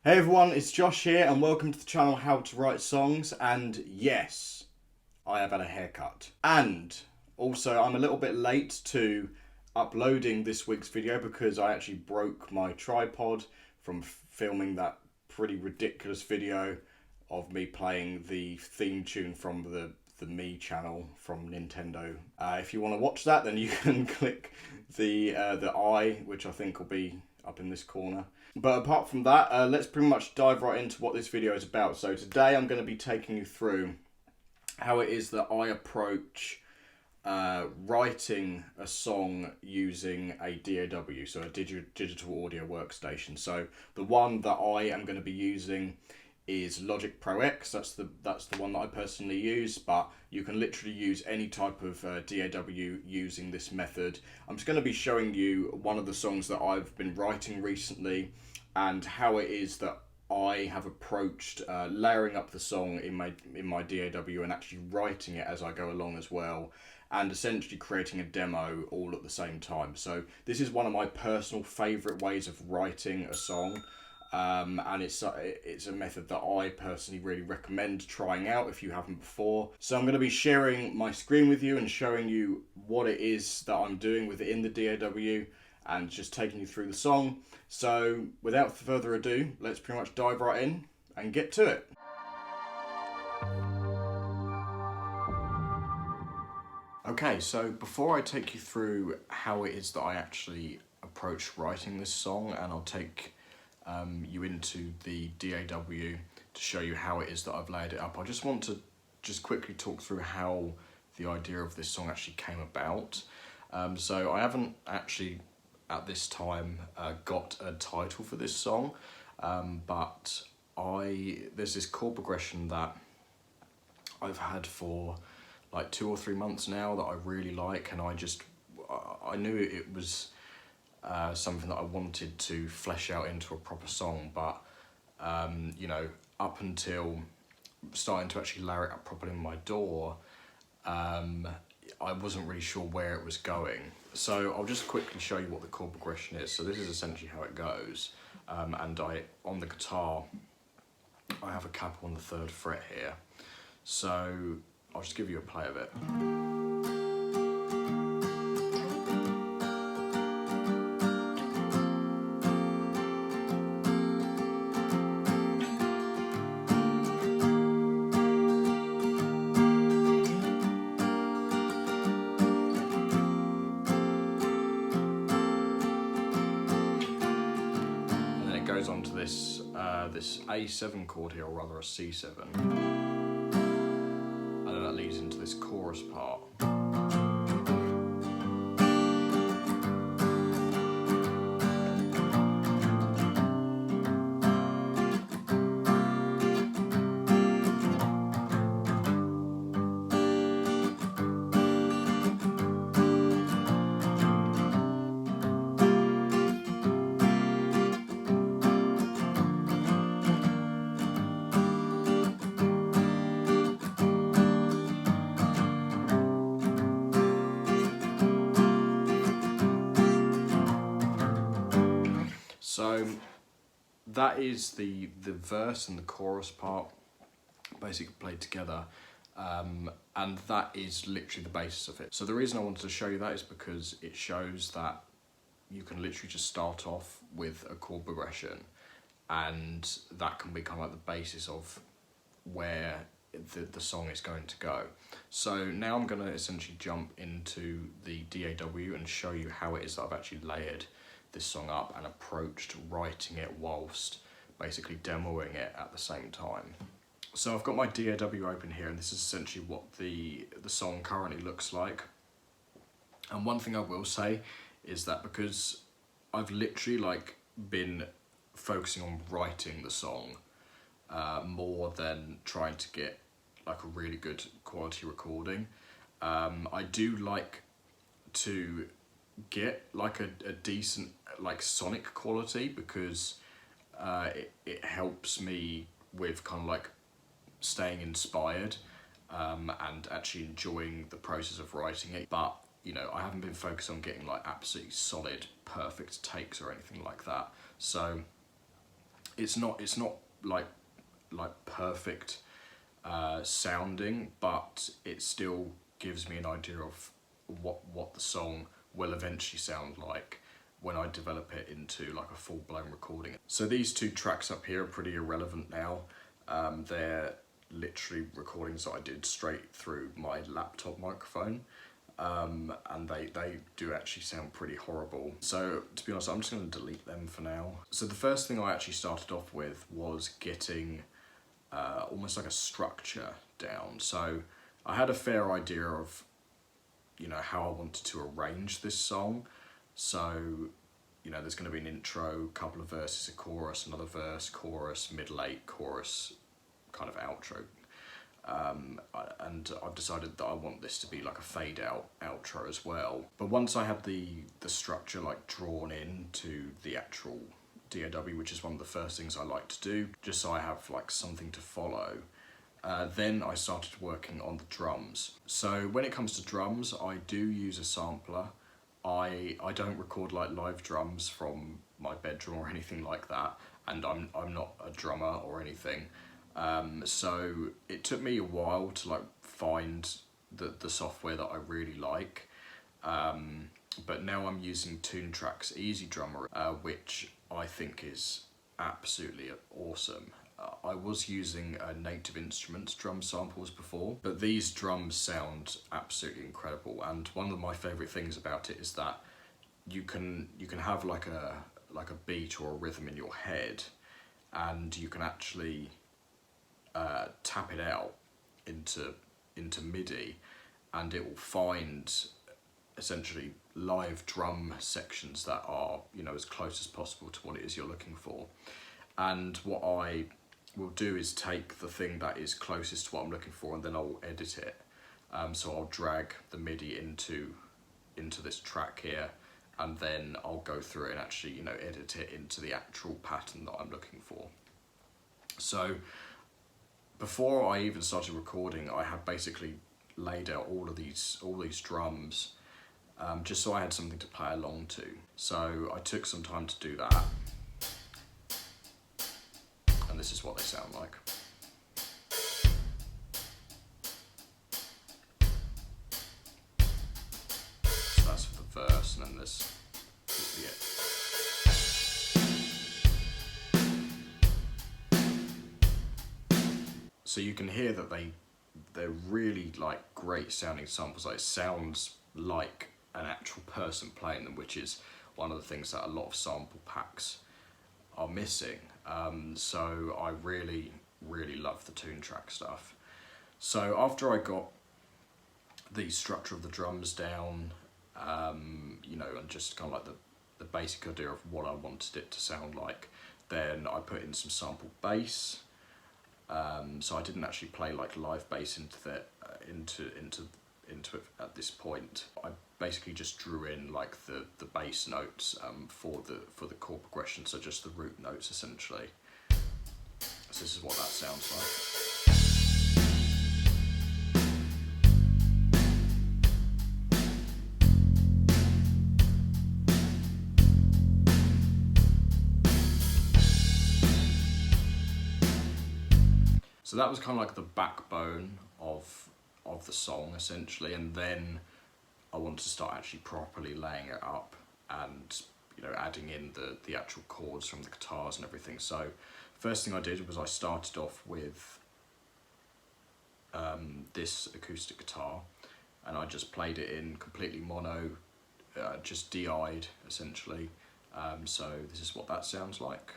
Hey everyone, it's Josh here and welcome to the channel How to Write Songs. And yes, I have had a haircut. And also I'm a little bit late to uploading this week's video because I actually broke my tripod from filming that pretty ridiculous video of me playing the theme tune from the Me channel from Nintendo. If you want to watch that, then you can click the I, which I think will be up in this corner. But apart from that, let's pretty much dive right into what this video is about. So today I'm going to be taking you through how it is that I approach writing a song using a DAW, so a digital audio workstation. So the one that I am going to be using is Logic Pro X. That's the one that I personally use, but you can literally use any type of DAW using this method. I'm just going to be showing you one of the songs that I've been writing recently and how it is that I have approached layering up the song in my DAW and actually writing it as I go along as well, and essentially creating a demo all at the same time. So this is one of my personal favourite ways of writing a song. And it's a method that I personally really recommend trying out if you haven't before. So I'm going to be sharing my screen with you and showing you what it is that I'm doing with it in the DAW and just taking you through the song. So without further ado, let's pretty much dive right in and get to it. Okay, so before I take you through how it is that I actually approach writing this song, and I'll take you into the DAW to show you how it is that I've laid it up, I just want to quickly talk through how the idea of this song actually came about. So I haven't actually at this time got a title for this song, but there's this chord progression that I've had for like 2 or 3 months now that I really like, and I knew it was something that I wanted to flesh out into a proper song, but you know, up until starting to actually layer it up properly in my DAW, I wasn't really sure where it was going. So I'll just quickly show you what the chord progression is. So this is essentially how it goes, and on the guitar I have a capo on the 3rd fret here. So I'll just give you a play of it. Goes on to this A7 chord here, or rather a C7, and then that leads into this chorus part. So that is the verse and the chorus part basically played together, and that is literally the basis of it. So the reason I wanted to show you that is because it shows that you can literally just start off with a chord progression, and that can become like the basis of where the song is going to go. So now I'm going to essentially jump into the DAW and show you how it is that I've actually layered this song up and approached writing it whilst basically demoing it at the same time. So I've got my DAW open here, and this is essentially what the song currently looks like. And one thing I will say is that because I've literally been focusing on writing the song more than trying to get like a really good quality recording, I do like to get like a decent like sonic quality, because it helps me with kind of like staying inspired and actually enjoying the process of writing it. But you know, I haven't been focused on getting like absolutely solid perfect takes or anything like that. So It's not like perfect sounding, but it still gives me an idea of what the song will eventually sound like when I develop it into like a full-blown recording. So these two tracks up here are pretty irrelevant now. They're literally recordings that I did straight through my laptop microphone, and they do actually sound pretty horrible. So to be honest, I'm just going to delete them for now. So the first thing I actually started off with was getting almost like a structure down. So I had a fair idea of, you know, how I wanted to arrange this song. So, you know, there's going to be an intro, a couple of verses, a chorus, another verse, chorus, middle eight, chorus, kind of outro. And I've decided that I want this to be like a fade out outro as well. But once I had the structure like drawn into the actual DAW, which is one of the first things I like to do, just so I have like something to follow, then I started working on the drums. So when it comes to drums, I do use a sampler. I don't record like live drums from my bedroom or anything like that, and I'm not a drummer or anything. So it took me a while to like find the software that I really like. But now I'm using Toontrack's Easy Drummer, which I think is absolutely awesome. I was using Native Instruments drum samples before, but these drums sound absolutely incredible. And one of my favourite things about it is that you can have like a beat or a rhythm in your head, and you can actually tap it out into MIDI, and it will find essentially live drum sections that are, you know, as close as possible to what it is you're looking for. And what I will do is take the thing that is closest to what I'm looking for, and then I'll edit it. So I'll drag the MIDI into this track here, and then I'll go through it and actually, you know, edit it into the actual pattern that I'm looking for. So before I even started recording, I had basically laid out all these drums, just so I had something to play along to. So I took some time to do that, and this is what they sound like. So that's for the verse, and then this is the it. So you can hear that they're really like great sounding samples. Like, it sounds like an actual person playing them, which is one of the things that a lot of sample packs are missing. So I really love the Toontrack stuff. So after I got the structure of the drums down, you know, and just kind of like the basic idea of what I wanted it to sound like, then I put in some sample bass. So I didn't actually play like live bass into it at this point. I basically just drew in like the bass notes for the chord progression, so just the root notes essentially. So this is what that sounds like. So that was kind of like the backbone of the song essentially, and then I wanted to start actually properly laying it up and, you know, adding in the actual chords from the guitars and everything. So first thing I did was I started off with this acoustic guitar, and I just played it in completely mono, just DI'd essentially. So this is what that sounds like.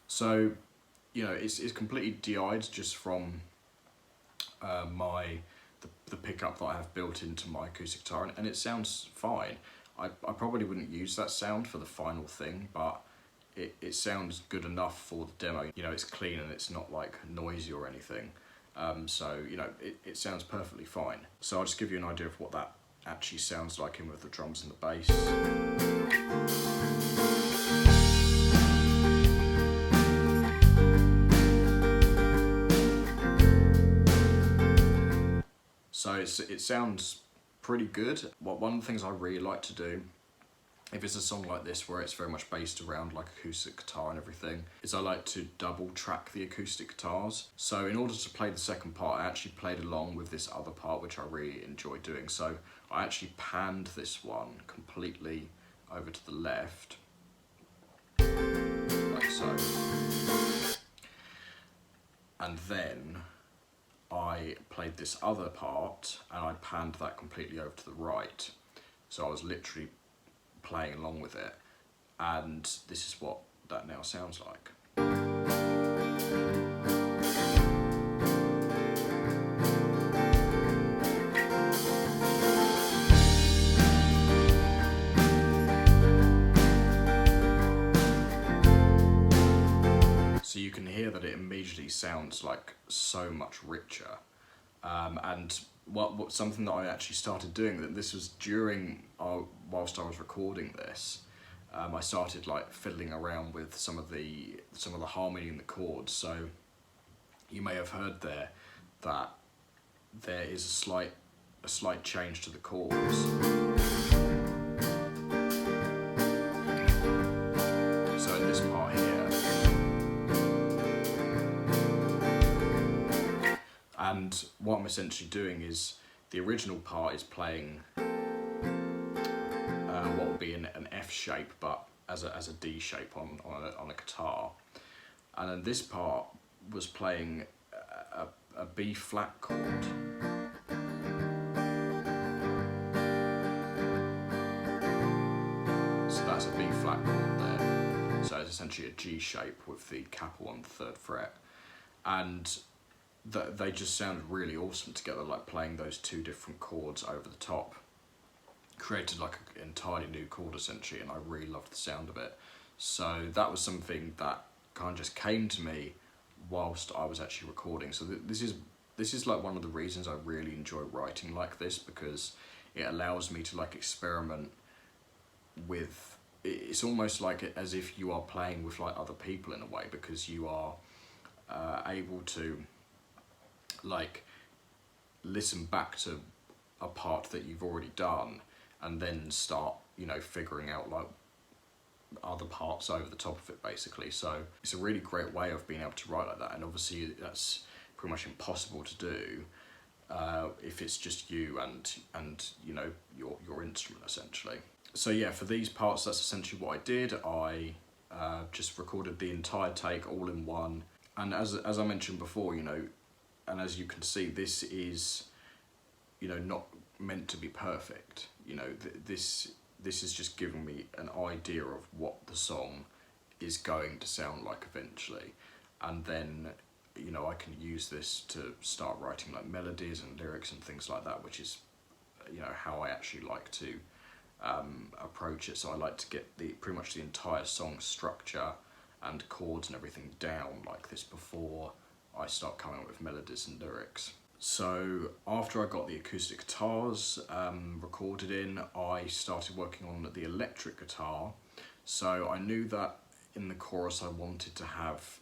So, you know, it's completely DI'd just from the pickup that I have built into my acoustic guitar, and it sounds fine. I probably wouldn't use that sound for the final thing, but it sounds good enough for the demo. You know, it's clean and it's not like noisy or anything. So, you know, it sounds perfectly fine. So I'll just give you an idea of what that actually sounds like in with the drums and the bass. So it sounds pretty good. One of the things I really like to do, if it's a song like this where it's very much based around like acoustic guitar and everything, is I like to double track the acoustic guitars. So in order to play the second part, I actually played along with this other part, which I really enjoy doing. So I actually panned this one completely over to the left, like so. And then I played this other part and I panned that completely over to the right. So I was literally playing along with it, and this is what that now sounds like. So you can hear that it immediately sounds like so much richer. And something that I actually started doing, that this was during whilst I was recording this, I started like fiddling around with some of the harmony in the chords. So you may have heard there that there is a slight change to the chords. So in this part here, and what I'm essentially doing is the original part is playing what would be an F shape, but as a D shape on a guitar, and then this part was playing a B flat chord. So that's a B flat chord there. So it's essentially a G shape with the capo on the 3rd fret, and they just sounded really awesome together, like playing those two different chords over the top. Created like an entirely new chord essentially, and I really loved the sound of it. So that was something that kind of just came to me whilst I was actually recording. So this is like one of the reasons I really enjoy writing like this, because it allows me to like experiment with, it's almost like as if you are playing with like other people in a way, because you are able to like listen back to a part that you've already done and then start, you know, figuring out like other parts over the top of it basically. So it's a really great way of being able to write like that, and obviously that's pretty much impossible to do if it's just you and you know your instrument essentially. So yeah, for these parts that's essentially what I did. I just recorded the entire take all in one, and as I mentioned before, you know, and as you can see, this is, you know, not meant to be perfect. You know, this is just giving me an idea of what the song is going to sound like eventually, and then, you know, I can use this to start writing like melodies and lyrics and things like that, which is, you know, how I actually like to approach it. So I like to get pretty much the entire song structure and chords and everything down like this before I start coming up with melodies and lyrics. So after I got the acoustic guitars recorded in, I started working on the electric guitar. So I knew that in the chorus I wanted to have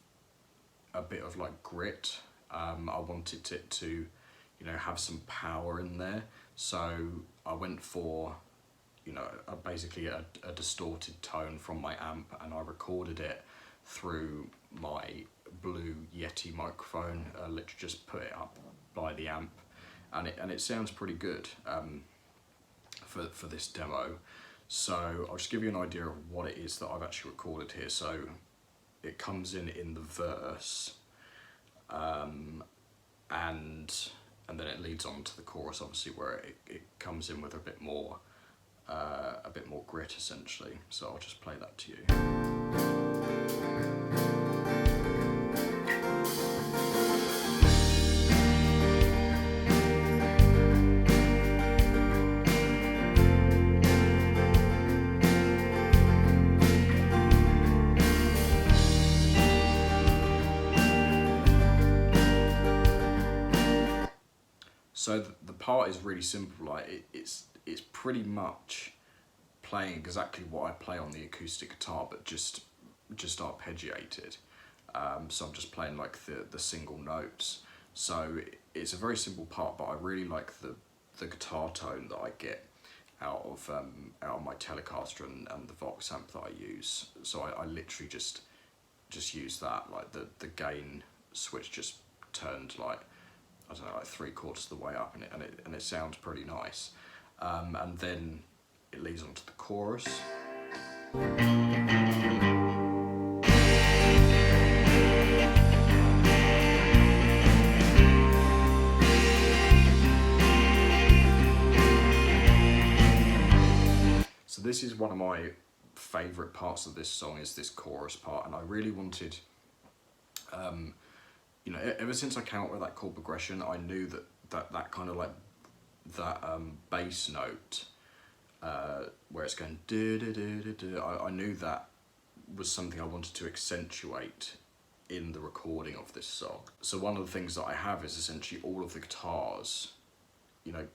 a bit of like grit. I wanted it to, you know, have some power in there. So I went for, you know, basically a distorted tone from my amp, and I recorded it through my Blue Yeti microphone. Literally just put it up by the amp, and it sounds pretty good for this demo. So I'll just give you an idea of what it is that I've actually recorded here. So it comes in the verse, and then it leads on to the chorus, obviously, where it comes in with a bit more grit essentially. So I'll just play that to you. So the part is really simple. Like it's pretty much playing exactly what I play on the acoustic guitar, but just arpeggiated. So I'm just playing like the single notes. So it's a very simple part, but I really like the guitar tone that I get out of my Telecaster and the Vox amp that I use. So I literally just use that, like the gain switch just turned like, I don't know, like 3/4 of the way up, and it sounds pretty nice. And then it leads on to the chorus. So this is one of my favourite parts of this song, is this chorus part, and I really wanted, you know, ever since I came up with that chord progression, I knew that kind of like that bass note where it's going I knew that was something I wanted to accentuate in the recording of this song. So one of the things that I have is essentially all of the guitars, you know,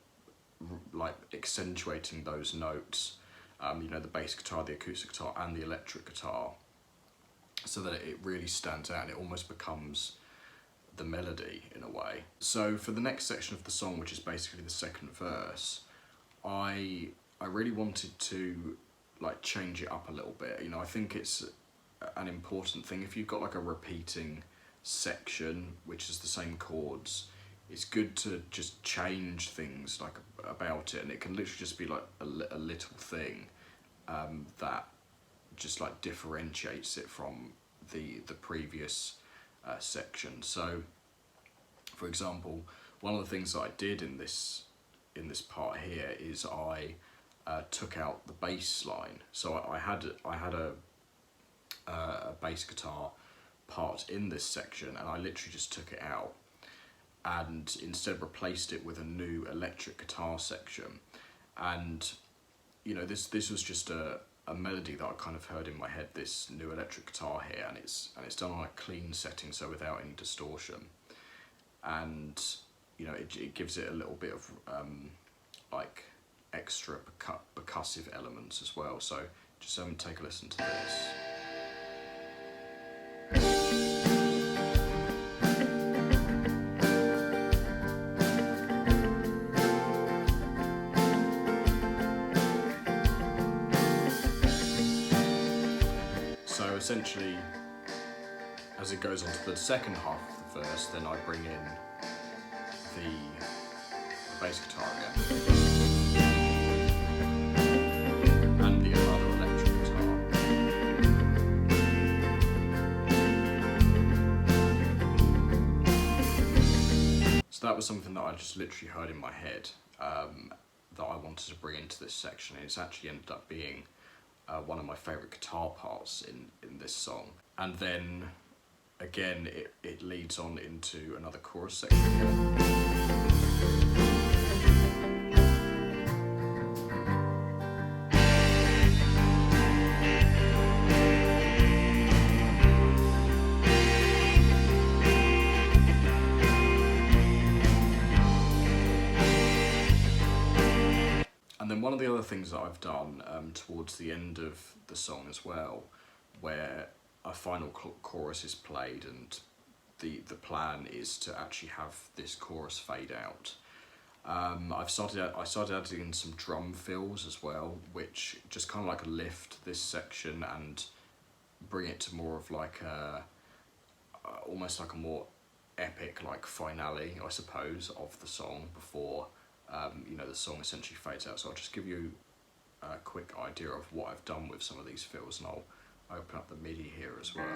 like accentuating those notes. You know, the bass guitar, the acoustic guitar, and the electric guitar, so that it really stands out and it almost becomes the melody in a way. So for the next section of the song, which is basically the second verse, I really wanted to like change it up a little bit. You know, I think it's an important thing. If you've got like a repeating section which is the same chords, it's good to just change things like about it, and it can literally just be like a little thing that just like differentiates it from the previous section. So for example, one of the things that I did in this part here is I took out the bass line. So I had a bass guitar part in this section, and I literally just took it out and instead replaced it with a new electric guitar section. And you know, this was just a melody that I kind of heard in my head, this new electric guitar here, and it's done on a clean setting, so without any distortion. And you know, it gives it a little bit of like extra percussive elements as well. So just take a listen to this. So essentially, as it goes on to the second half of the verse, then I bring in the bass guitar again, and the other electric guitar. So that was something that I just literally heard in my head that I wanted to bring into this section, and it's actually ended up being one of my favourite guitar parts in this song. And then again it leads on into another chorus section here. And then one of the other things that I've done towards the end of the song as well, where a final chorus is played and the plan is to actually have this chorus fade out. I started adding in some drum fills as well, which just kind of like lift this section and bring it to more of like almost like a more epic like finale, I suppose, of the song before you know, the song essentially fades out. So I'll just give you a quick idea of what I've done with some of these fills, and I'll open up the MIDI here as well.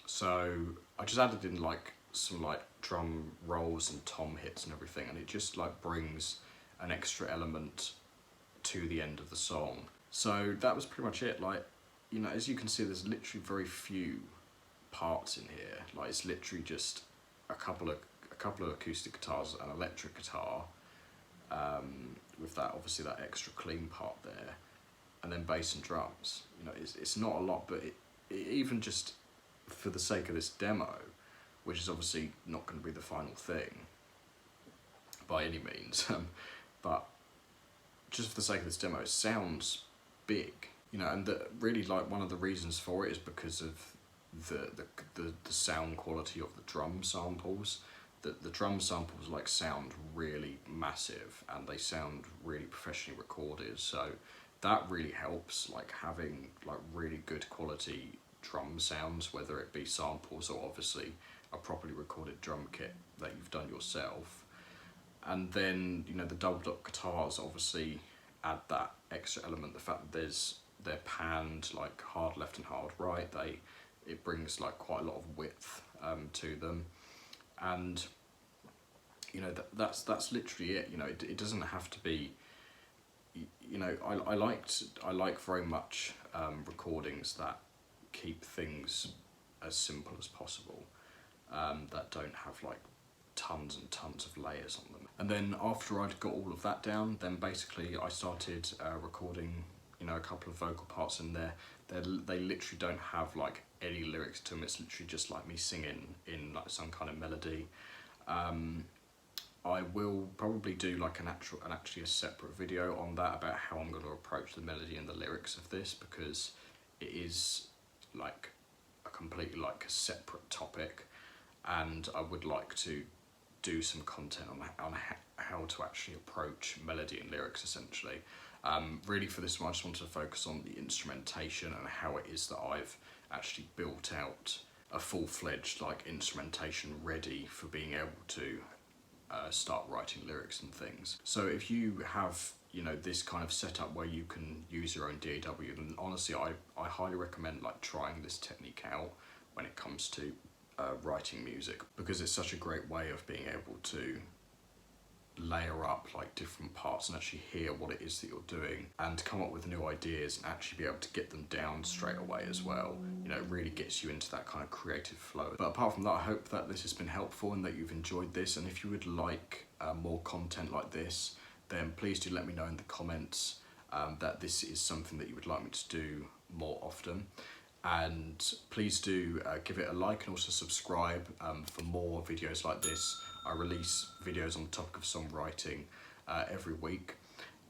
So I just added in like some like drum rolls and tom hits and everything, and it just like brings an extra element to the end of the song. So that was pretty much it. Like, you know, as you can see, there's literally very few parts in here. Like, it's literally just a couple of acoustic guitars, an electric guitar, with that obviously that extra clean part there, and then bass and drums. You know, it's not a lot, but even just for the sake of this demo, which is obviously not going to be the final thing by any means, but just for the sake of this demo, it sounds big, you know, and really like one of the reasons for it is because of the sound quality of the drum samples. The drum samples like sound really massive and they sound really professionally recorded, so that really helps, like having like really good quality drum sounds, whether it be samples or obviously a properly recorded drum kit that you've done yourself. And then, you know, the double dot guitars obviously add that extra element, the fact that they're panned like hard left and hard right, it brings like quite a lot of width to them. And you know, that's literally it. You know, it doesn't have to be, you know, I like very much recordings that keep things as simple as possible, that don't have like tons and tons of layers on them. And then after I'd got all of that down, then basically I started recording, you know, a couple of vocal parts in there. They literally don't have like any lyrics to them. It's literally just like me singing in like some kind of melody. I will probably do like actually a separate video on that about how I'm going to approach the melody and the lyrics of this, because it is like a completely like a separate topic, and I would like to do some content on how to actually approach melody and lyrics essentially. Really for this one I just wanted to focus on the instrumentation and how it is that I've actually built out a full-fledged like instrumentation ready for being able to start writing lyrics and things. So if you have, you know, this kind of setup where you can use your own DAW, then honestly I highly recommend like trying this technique out when it comes to writing music, because it's such a great way of being able to layer up like different parts and actually hear what it is that you're doing and come up with new ideas and actually be able to get them down straight away as well. You know, it really gets you into that kind of creative flow. But apart from that, I hope that this has been helpful and that you've enjoyed this, and if you would like more content like this, then please do let me know in the comments that this is something that you would like me to do more often. And please do give it a like and also subscribe for more videos like this. I release videos on the topic of songwriting every week,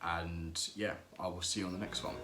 and yeah, I will see you on the next one.